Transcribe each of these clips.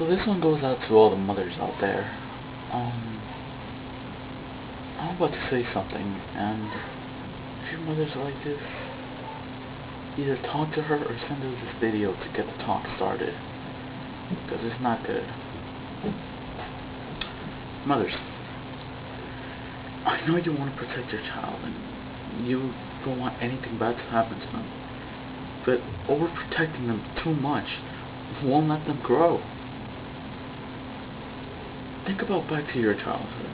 So this one goes out to all the mothers out there. I'm about to say something, and if your mother's like this, either talk to her or send her this video to get the talk started, because it's not good. Mothers, I know you want to protect your child, and you don't want anything bad to happen to them, but overprotecting them too much won't let them grow. Think about back to your childhood.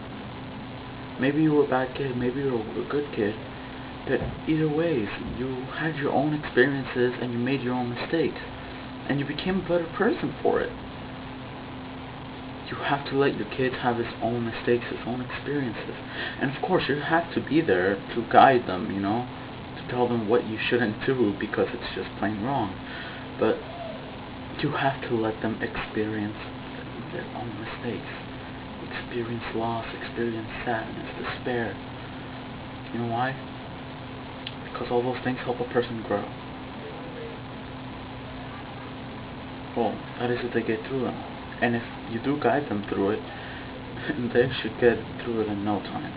Maybe you were a bad kid, maybe you were a good kid, but either ways, you had your own experiences and you made your own mistakes, and you became a better person for it. You have to let your kids have his own mistakes, his own experiences, and of course you have to be there to guide them, to tell them what you shouldn't do because it's just plain wrong, but you have to let them experience their own mistakes. Experience loss, experience sadness, despair. You know why? Because all those things help a person grow. Well, that is if they get through them. And if you do guide them through it, they should get through it in no time.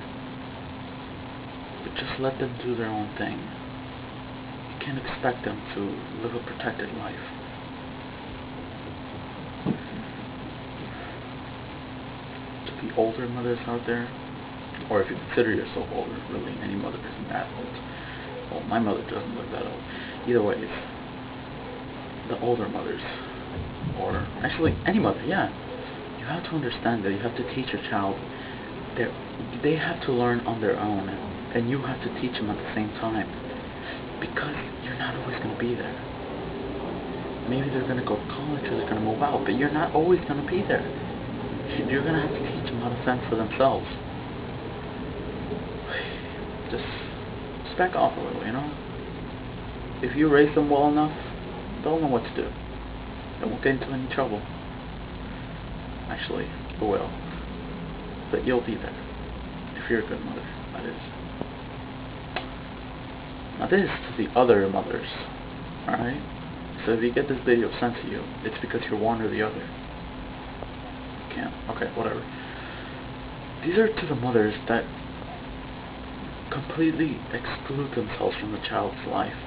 But just let them do their own thing. You can't expect them to live a protected life. The older mothers out there, or if you consider yourself older, really, any mother isn't that old. Well, my mother doesn't look that old. Either way, the older mothers, or actually any mother, yeah, you have to understand that you have to teach your child that they have to learn on their own, and you have to teach them at the same time, because you're not always going to be there. Maybe they're going to go to college or they're going to move out, but you're not always going to be there. You're going to have to teach them how to fend for themselves. Just back off a little, If you raise them well enough, they'll know what to do. They won't get into any trouble. Actually, they will. But you'll be there. If you're a good mother, that is. Now this is to the other mothers, alright? So if you get this video sent to you, it's because you're one or the other. Can't. Okay, whatever. These are to the mothers that completely exclude themselves from the child's life.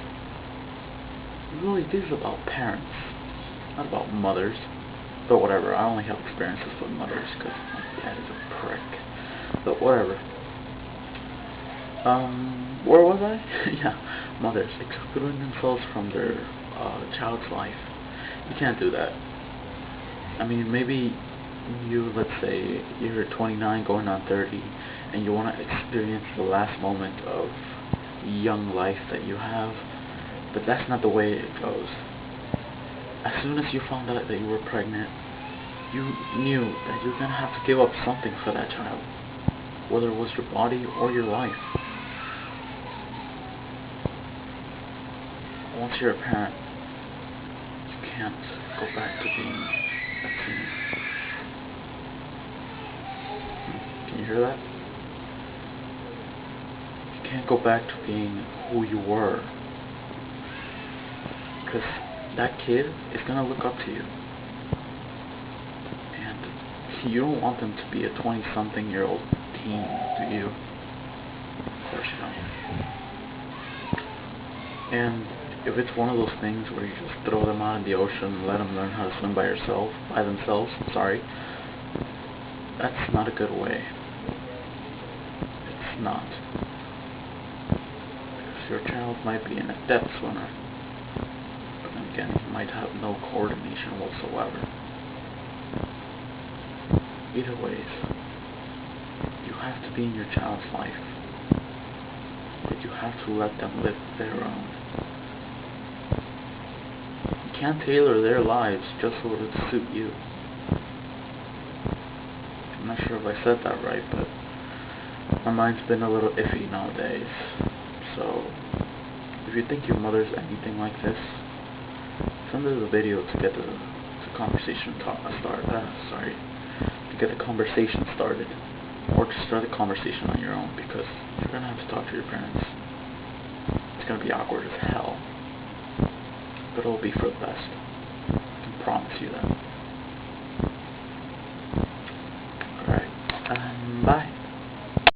Really, this is about parents, not about mothers. But whatever, I only have experiences with mothers because my dad is a prick. But whatever. Where was I? Yeah, mothers excluding themselves from their child's life. You can't do that. I mean, maybe you, let's say, you're 29 going on 30, and you want to experience the last moment of young life that you have, but that's not the way it goes. As soon as you found out that you were pregnant, you knew that you're going to have to give up something for that child, whether it was your body or your life. Once you're a parent, you can't go back to being a teen. Can you hear that? You can't go back to being who you were, because that kid is going to look up to you, and you don't want them to be a 20-something-year-old teen, do you? Of course you don't. And if it's one of those things where you just throw them out in the ocean and let them learn how to swim by themselves, that's not a good way. It's not. Because your child might be an adept swimmer, but then again, he might have no coordination whatsoever. Either ways, you have to be in your child's life, but you have to let them live their own. You can't tailor their lives just so to suit you. I'm not sure if I said that right, but my mind's been a little iffy nowadays. So, if you think your mother's anything like this, send her the video to get the conversation to get the conversation started, or to start the conversation on your own, because you're gonna have to talk to your parents. It's gonna be awkward as hell, but it'll be for the best. I can promise you that.